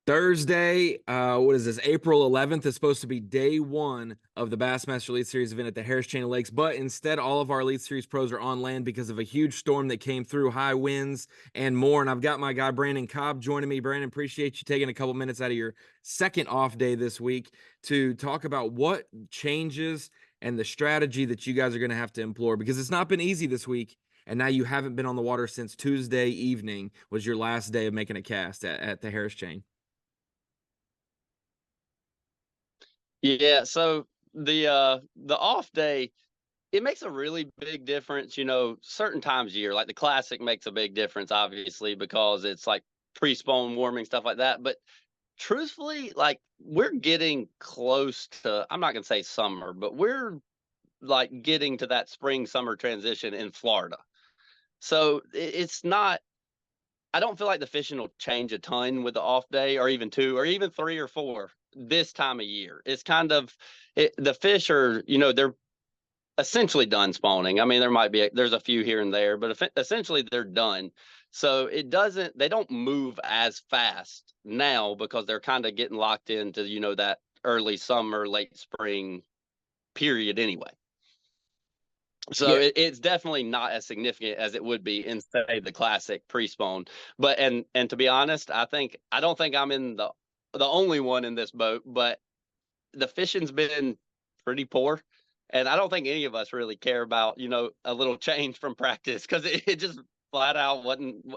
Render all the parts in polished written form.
Thursday, what is this? April 11th is supposed to be day one of the Bassmaster Elite Series event at the Harris Chain of Lakes, but instead all of our Elite Series pros are on land because of a huge storm that came through, high winds and more. And I've got my guy Brandon Cobb joining me. Brandon, appreciate you taking a couple minutes out of your second off day this week to talk about what changes and the strategy that you guys are going to have to employ, because it's not been easy this week. And now you haven't been on the water since Tuesday evening was your last day of making a cast at the Harris Chain. Yeah, so the off day, it makes a really big difference, certain times of year. Like the classic makes a big difference, obviously, because it's like pre-spawn warming, stuff like that. But truthfully, like we're getting close to, I'm not gonna say summer, but we're like getting to that spring summer transition in Florida. So it's not, I don't feel like the fishing will change a ton with the off day or even two or even three or four this time of year. It's kind of the fish are, they're essentially done spawning. I mean, there's a few here and there, but essentially they're done. So they don't move as fast now because they're kind of getting locked into, that early summer, late spring period anyway. So Yeah. it's definitely not as significant as it would be in, say, the classic pre-spawn. But and to be honest, I don't think I'm in the only one in this boat, but the fishing's been pretty poor. And I don't think any of us really care about, a little change from practice because it just flat out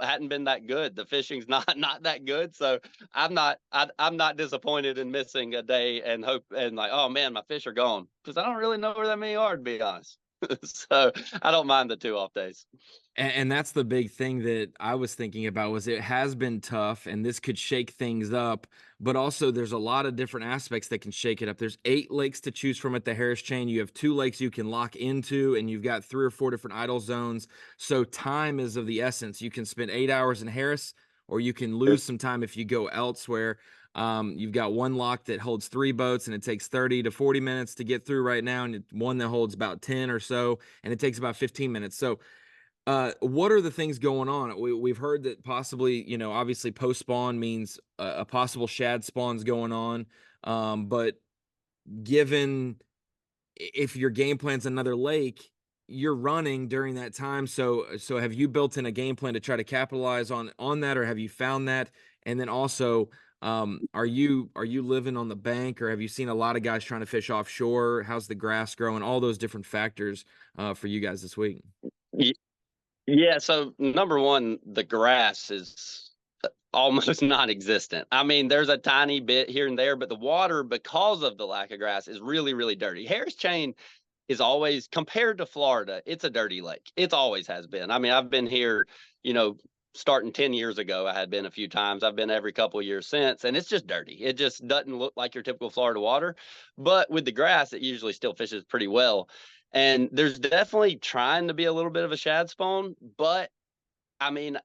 hadn't been that good. The fishing's not that good. So I'm not disappointed in missing a day and hope and like, oh man, my fish are gone. Because I don't really know where that many are, to be honest. So I don't mind the 2 off days. And that's the big thing that I was thinking about was it has been tough and this could shake things up, but also there's a lot of different aspects that can shake it up. There's 8 lakes to choose from at the Harris Chain. You have 2 lakes you can lock into, and you've got 3 or 4 different idle zones. So time is of the essence. You can spend 8 hours in Harris, or you can lose some time if you go elsewhere. You've got one lock that holds 3 boats and it takes 30 to 40 minutes to get through right now, and one that holds about 10 or so, and it takes about 15 minutes. So what are the things going on? We've heard that possibly, obviously post spawn means a possible shad spawn's going on. But given if your game plan's another lake, you're running during that time. So have you built in a game plan to try to capitalize on that, or have you found that? And then also, are you living on the bank, or have you seen a lot of guys trying to fish offshore? How's the grass growing? All those different factors for you guys this week. Yeah, so number one, the grass is almost non-existent. I mean, there's a tiny bit here and there, but the water, because of the lack of grass, is really, really dirty. Harris Chain is always, compared to Florida, it's a dirty lake. It's always has been. I mean, I've been here, starting 10 years ago. I had been a few times. I've been every couple of years since, and it's just dirty. It just doesn't look like your typical Florida water. But with the grass, it usually still fishes pretty well. And there's definitely trying to be a little bit of a shad spawn, but I mean,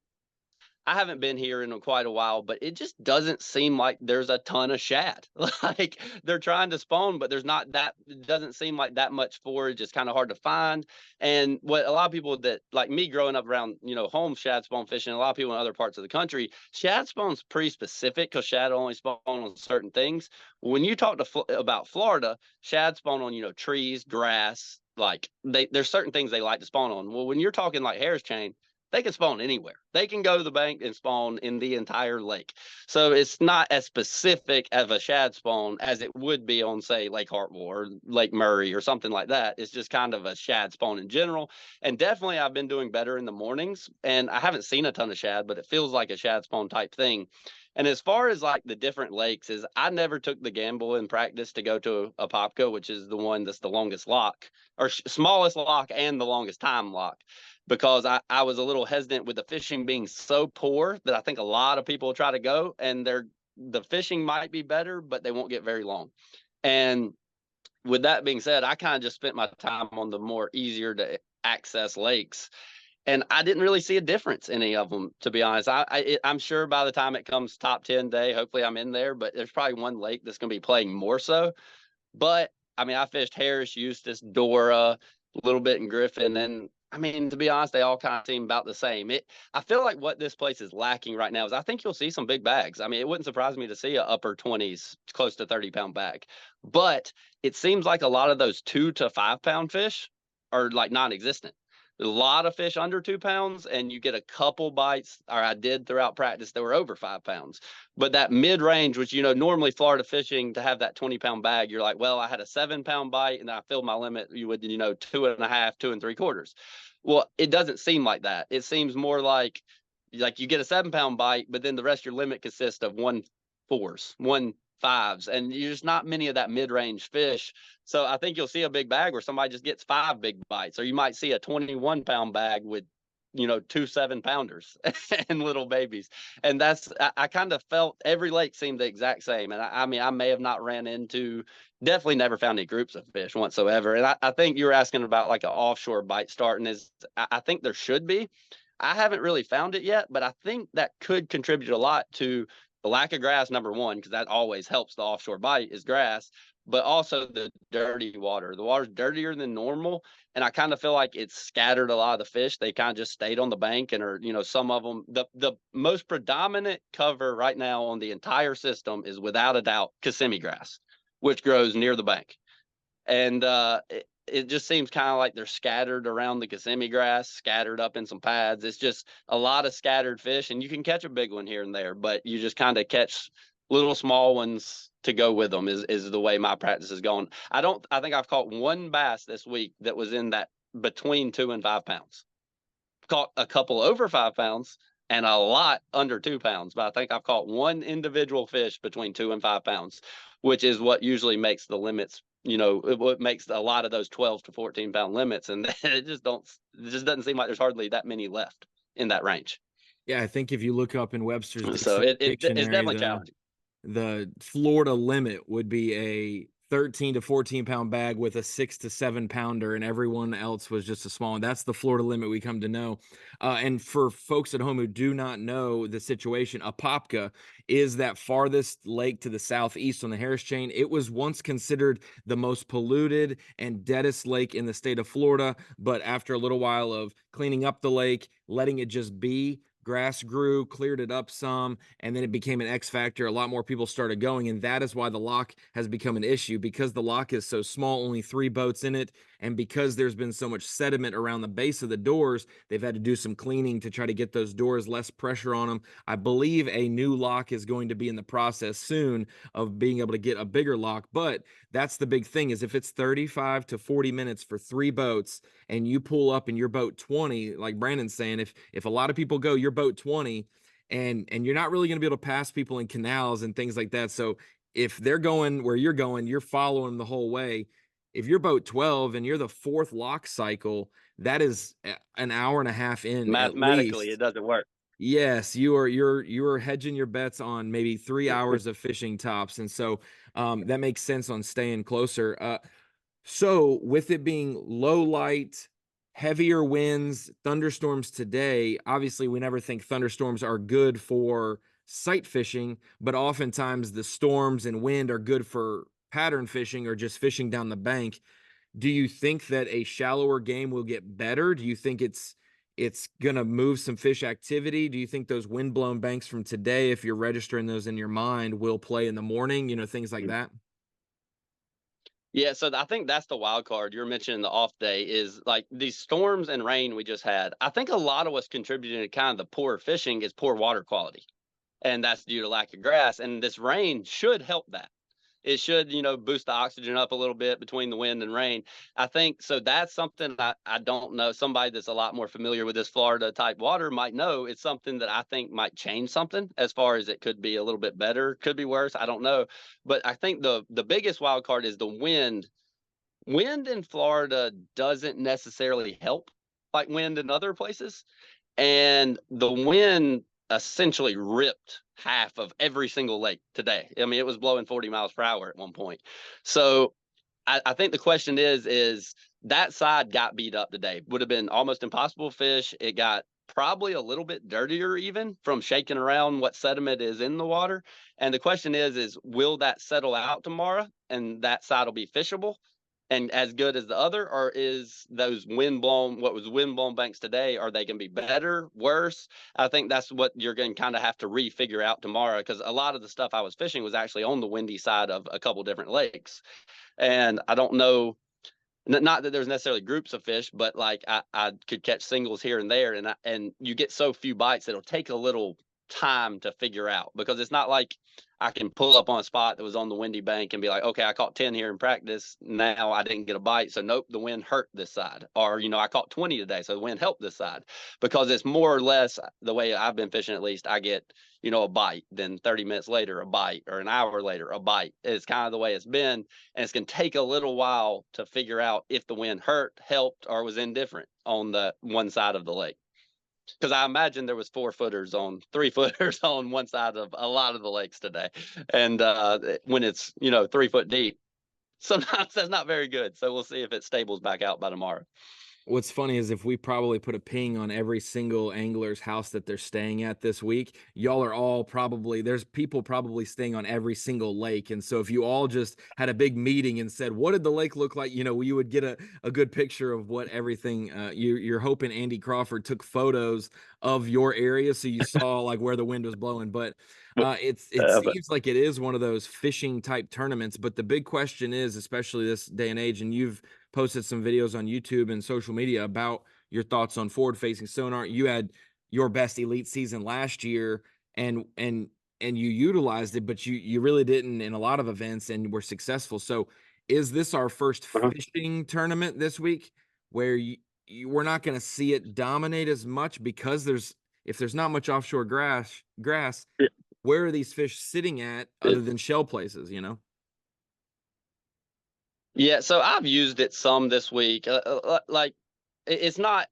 I haven't been here in quite a while, but it just doesn't seem like there's a ton of shad. Like they're trying to spawn, but there's not that, it doesn't seem like that much forage. It's kind of hard to find. And what a lot of people that like me growing up around, home shad spawn fishing, a lot of people in other parts of the country, shad spawn's pretty specific because shad only spawn on certain things. When you talk about Florida, shad spawn on, trees, grass, like there's certain things they like to spawn on. Well, when you're talking like Harris Chain, they can spawn anywhere. They can go to the bank and spawn in the entire lake. So it's not as specific of a shad spawn as it would be on, say, Lake Hartwell or Lake Murray or something like that. It's just kind of a shad spawn in general. And definitely I've been doing better in the mornings. And I haven't seen a ton of shad, but it feels like a shad spawn type thing. And as far as like the different lakes, is I never took the gamble in practice to go to a Popco, which is the one that's the longest lock or smallest lock and the longest time lock, because I was a little hesitant with the fishing being so poor that I think a lot of people try to go and the fishing might be better, but they won't get very long. And with that being said, I kind of just spent my time on the more easier to access lakes. And I didn't really see a difference in any of them, to be honest. I'm sure by the time it comes top 10 day, hopefully I'm in there, but there's probably one lake that's going to be playing more so. But I mean, I fished Harris, Eustis, Dora, a little bit in Griffin, and I mean, to be honest, they all kind of seem about the same. I feel like what this place is lacking right now is I think you'll see some big bags. I mean, it wouldn't surprise me to see a upper 20s, close to 30-pound bag. But it seems like a lot of those 2 to 5 pound fish are like non-existent. There's a lot of fish under 2 pounds, and you get a couple bites, or I did throughout practice, that were over 5 pounds. But that mid range, which, normally Florida fishing to have that 20-pound bag, you're like, well, I had a 7 pound bite and then I filled my limit. You would, 2.5, 2 3/4. Well, it doesn't seem like that. It seems more like you get a 7 pound bite, but then the rest of your limit consists of 1 4s, 1 5s, and there's not many of that mid range fish. So I think you'll see a big bag where somebody just gets 5 big bites, or you might see a 21-pound bag with 2 7 pounders and little babies. And I kind of felt every lake seemed the exact same. And I mean, I may have not ran into, definitely never found any groups of fish whatsoever. And I think you were asking about like an offshore bite starting. I think there should be. I haven't really found it yet, but I think that could contribute a lot to the lack of grass, number one, because that always helps the offshore bite is grass, but also the dirty water. The water's dirtier than normal, and I kind of feel like it's scattered a lot of the fish. They kind of just stayed on the bank, and are, some of them, the most predominant cover right now on the entire system is without a doubt Kissimmee grass, which grows near the bank. And it just seems kind of like they're scattered around the Kissimmee grass, scattered up in some pads. It's just a lot of scattered fish, and you can catch a big one here and there, but you just kind of catch little small ones to go with them is the way my practice is going. I think I've caught one bass this week that was in that between 2 and 5 pounds. Caught a couple over 5 pounds and a lot under 2 pounds, but I think I've caught one individual fish between 2 and 5 pounds, which is what usually makes the limits. What makes a lot of those 12 to 14 pound limits, and it just doesn't seem like there's hardly that many left in that range. Yeah, I think if you look up in Webster's So it's dictionary, definitely challenging. the Florida limit would be a 13 to 14 pound bag with a 6 to 7 pounder, and everyone else was just a small one. That's the Florida limit we come to know. And for folks at home who do not know the situation, Apopka is that farthest lake to the southeast on the Harris Chain. It was once considered the most polluted and deadest lake in the state of Florida, but after a little while of cleaning up the lake, letting it just be, grass grew, cleared it up some, and then it became an X factor. A lot more people started going, and that is why the lock has become an issue, because the lock is so small, only 3 boats in it, and because there's been so much sediment around the base of the doors, they've had to do some cleaning to try to get those doors less pressure on them. I believe a new lock is going to be in the process soon of being able to get a bigger lock, but that's the big thing, is if it's 35 to 40 minutes for 3 boats and you pull up in your boat 20, like Brandon's saying, if a lot of people go, your boat 20, and you're not really going to be able to pass people in canals and things like that. So if they're going where you're going, you're following them the whole way. If you're boat 12 and you're the fourth lock cycle, that is an hour and a half in at Mathematically, it least. doesn't work. Yes, you're hedging your bets on maybe 3 hours of fishing tops, and so that makes sense on staying closer. So with it being low light, heavier winds, thunderstorms today, obviously we never think thunderstorms are good for sight fishing, but oftentimes the storms and wind are good for pattern fishing or just fishing down the bank. Do you think that a shallower game will get better? Do you think it's gonna move some fish activity? Do you think those windblown banks from today, if you're registering those in your mind, will play in the morning? Things like that. Yeah, so I think that's the wild card. You're mentioning the off day is like these storms and rain we just had. I think a lot of what's contributing to kind of the poor fishing is poor water quality, and that's due to lack of grass. And this rain should help that. It should, boost the oxygen up a little bit between the wind and rain. I think so. That's something I don't know. Somebody that's a lot more familiar with this Florida type water might know. It's something that I think might change something as far as it could be a little bit better, could be worse. I don't know. But I think the biggest wild card is the wind. Wind in Florida doesn't necessarily help like wind in other places. And the wind essentially ripped half of every single lake today. I mean, it was blowing 40 miles per hour at one point. So I think the question is that side got beat up today. Would have been almost impossible to fish. It got probably a little bit dirtier even from shaking around what sediment is in the water. And the question is will that settle out tomorrow and that side will be fishable? and as good as the other, or is those windblown, what was windblown banks today, are they going to be better, worse? I think that's what you're going to kind of have to refigure out tomorrow, because a lot of the stuff I was fishing was actually on the windy side of a couple different lakes, and I don't know. Not that there's necessarily groups of fish, but like I could catch singles here and there, and you get so few bites, it'll take a little time to figure out, because it's not like I can pull up on a spot that was on the windy bank and be like, okay, I caught 10 here in practice. Now I didn't get a bite. So nope, the wind hurt this side. Or, I caught 20 today. So the wind helped this side, because it's more or less the way I've been fishing. At least I get, a bite, then 30 minutes later, a bite, or an hour later, a bite. It's kind of the way it's been. And it's going to take a little while to figure out if the wind hurt, helped, or was indifferent on the one side of the lake, because I imagine there was 4-footers on 3-footers on one side of a lot of the lakes today. And when it's 3 foot deep, sometimes that's not very good. So we'll see if it stables back out by tomorrow. What's funny is if we probably put a ping on every single angler's house that they're staying at this week, y'all are all probably, there's people probably staying on every single lake. And so if you all just had a big meeting and said, what did the lake look like? You would get a good picture of what everything, you're hoping Andy Crawford took photos of your area so you saw like where the wind was blowing. But it But seems like it is one of those fishing type tournaments. But the big question is, especially this day and age, and you've posted some videos on YouTube and social media about your thoughts on forward facing sonar. You had your best elite season last year, and you utilized it, but you really didn't in a lot of events and were successful. So is this our first uh-huh. fishing tournament this week where we're not going to see it dominate as much, because if there's not much offshore grass, Yeah, where are these fish sitting at yeah. other than shell places? Yeah, so I've used it some this week. Like, it's not,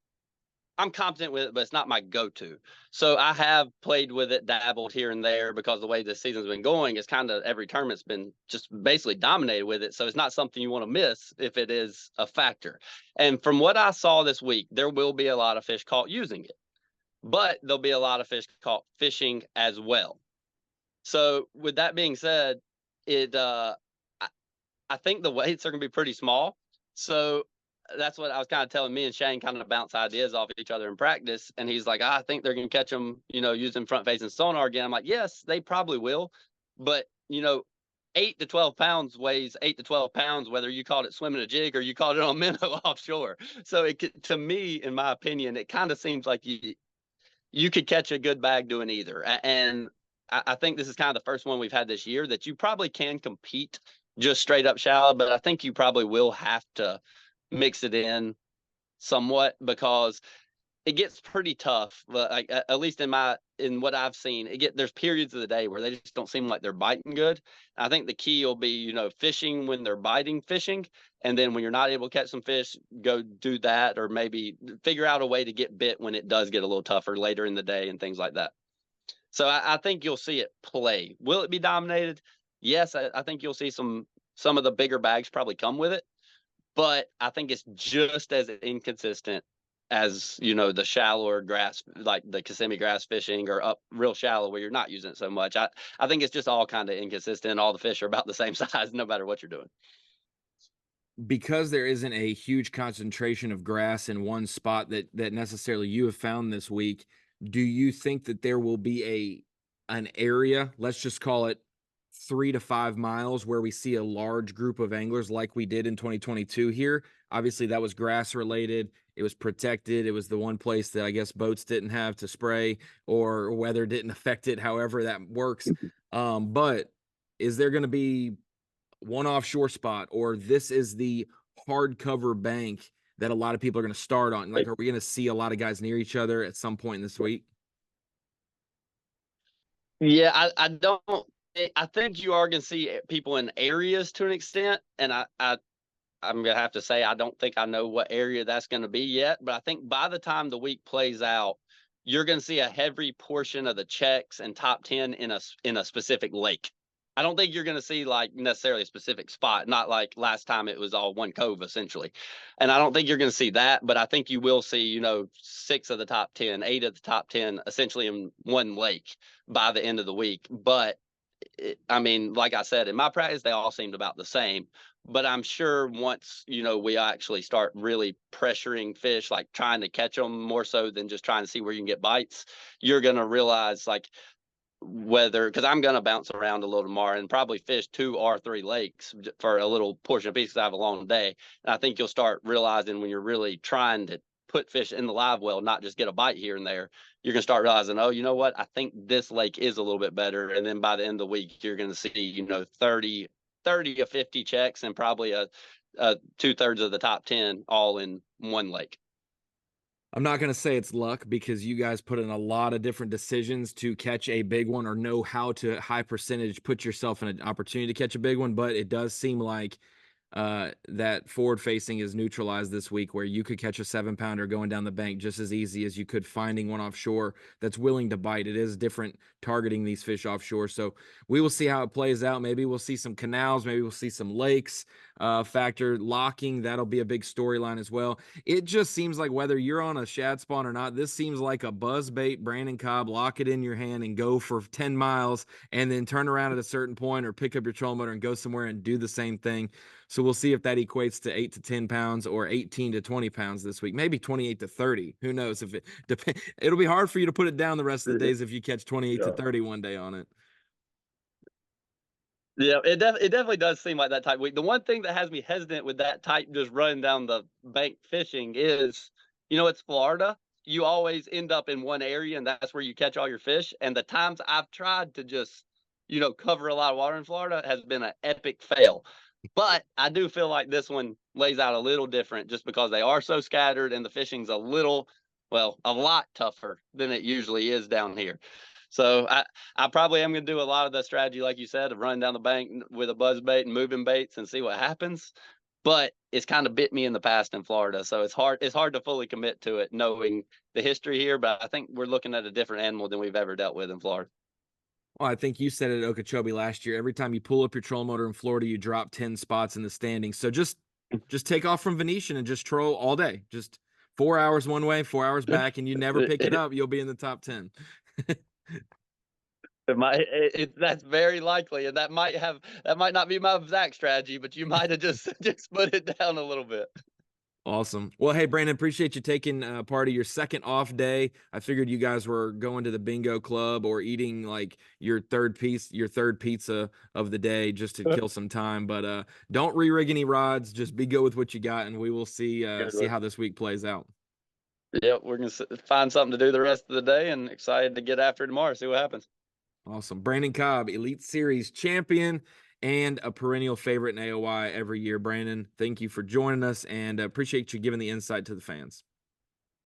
I'm competent with it, but it's not my go-to. So I have played with it, dabbled here and there, because the way the season's been going, it's kind of every tournament's been just basically dominated with it. So it's not something you want to miss if it is a factor. And from what I saw this week, there will be a lot of fish caught using it, but there'll be a lot of fish caught fishing as well. So with that being said, it I, I think the weights are going to be pretty small. So that's what I was kind of telling. Me and Shane kind of bounce ideas off each other in practice. And he's like, I think they're going to catch them, using front facing sonar again. I'm like, yes, they probably will. But, 8 to 12 pounds weighs 8 to 12 pounds, whether you called it swimming a jig or you called it on minnow offshore. So to me, in my opinion, it kind of seems like you could catch a good bag doing either. And I think this is kind of the first one we've had this year that you probably can compete just straight up shallow, but I think you probably will have to mix it in somewhat, because it gets pretty tough. Like, at least in what I've seen, there's periods of the day where they just don't seem like they're biting good. I think the key will be, fishing when they're biting fishing, and then when you're not able to catch some fish, go do that, or maybe figure out a way to get bit when it does get a little tougher later in the day and things like that. So I think you'll see it play. Will it be dominated? Yes, I think you'll see some of the bigger bags probably come with it, but I think it's just as inconsistent as the shallower grass, like the Kissimmee grass fishing, or up real shallow where you're not using it so much. I think it's just all kind of inconsistent. All the fish are about the same size, no matter what you're doing. Because there isn't a huge concentration of grass in one spot that necessarily you have found this week, do you think that there will be an area, let's just call it 3 to 5 miles, where we see a large group of anglers like we did in 2022 here? Obviously, that was grass related. It was protected. It was the one place that I guess boats didn't have to spray, or weather didn't affect it, however that works. But is there going to be one offshore spot, or this is the hardcover bank that a lot of people are going to start on? Like, are we going to see a lot of guys near each other at some point this week? Yeah, I don't. I think you are going to see people in areas to an extent, and I'm gonna have to say I don't think I know what area that's going to be yet. But I think by the time the week plays out, you're going to see a heavy portion of the checks and top 10 in a specific lake. I don't think you're going to see like necessarily a specific spot, not like last time it was all one cove essentially. And I don't think you're going to see that, but I think you will see, 6 of the top 10, 8 of the top 10 essentially in one lake by the end of the week. But I mean, like I said, in my practice, they all seemed about the same. But I'm sure once we actually start really pressuring fish, like trying to catch them more so than just trying to see where you can get bites, you're gonna realize like whether because I'm gonna bounce around a little tomorrow and probably fish 2 or 3 lakes for a little portion of piece 'cause I have a long day. And I think you'll start realizing when you're really trying to put fish in the live well, not just get a bite here and there, you're gonna start realizing, oh, you know what? I think this lake is a little bit better. And then by the end of the week, you're gonna see, 30 or 50 checks and probably a 2/3 of the top 10 all in one lake. I'm not going to say it's luck because you guys put in a lot of different decisions to catch a big one or know how to high percentage put yourself in an opportunity to catch a big one. But it does seem like that forward facing is neutralized this week, where you could catch a 7 pounder going down the bank just as easy as you could finding one offshore that's willing to bite. It is different targeting these fish offshore. So we will see how it plays out. Maybe we'll see some canals, maybe we'll see some lakes factor locking. That'll be a big storyline as well. It just seems like whether you're on a shad spawn or not, this seems like a buzz bait. Brandon Cobb, lock it in your hand and go for 10 miles and then turn around at a certain point or pick up your trolling motor and go somewhere and do the same thing. So we'll see if that equates to 8 to 10 pounds or 18 to 20 pounds this week. Maybe 28 to 30. Who knows? If it depends, it'll be hard for you to put it down the rest of the days if you catch 28 to Yeah. 30 one day on it. Yeah, it definitely does seem like that type week. The one thing that has me hesitant with that type just running down the bank fishing is, it's Florida. You always end up in one area, and that's where you catch all your fish. And the times I've tried to just, cover a lot of water in Florida has been an epic fail. But I do feel like this one lays out a little different just because they are so scattered and the fishing's a lot tougher than it usually is down here. So I probably am going to do a lot of the strategy, like you said, of running down the bank with a buzz bait and moving baits and see what happens. But it's kind of bit me in the past in Florida, so it's hard. It's hard to fully commit to it, knowing the history here. But I think we're looking at a different animal than we've ever dealt with in Florida. Well, I think you said it at Okeechobee last year. Every time you pull up your trolling motor in Florida, you drop 10 spots in the standings. So just take off from Venetian and just troll all day. Just 4 hours one way, 4 hours back, and you never pick it up, you'll be in the top 10. That's very likely, and that might not be my exact strategy, but you might have just just put it down a little bit. Awesome. Well, hey, Brandon, appreciate you taking part of your second off day. I figured you guys were going to the bingo club or eating like your third pizza of the day just to kill some time. But don't re-rig any rods. Just be good with what you got, and we will see how this week plays out. Yep, we're gonna find something to do the rest of the day, and excited to get after it tomorrow. See what happens. Awesome. Brandon Cobb, Elite Series champion and a perennial favorite in AOY every year. Brandon, thank you for joining us and appreciate you giving the insight to the fans.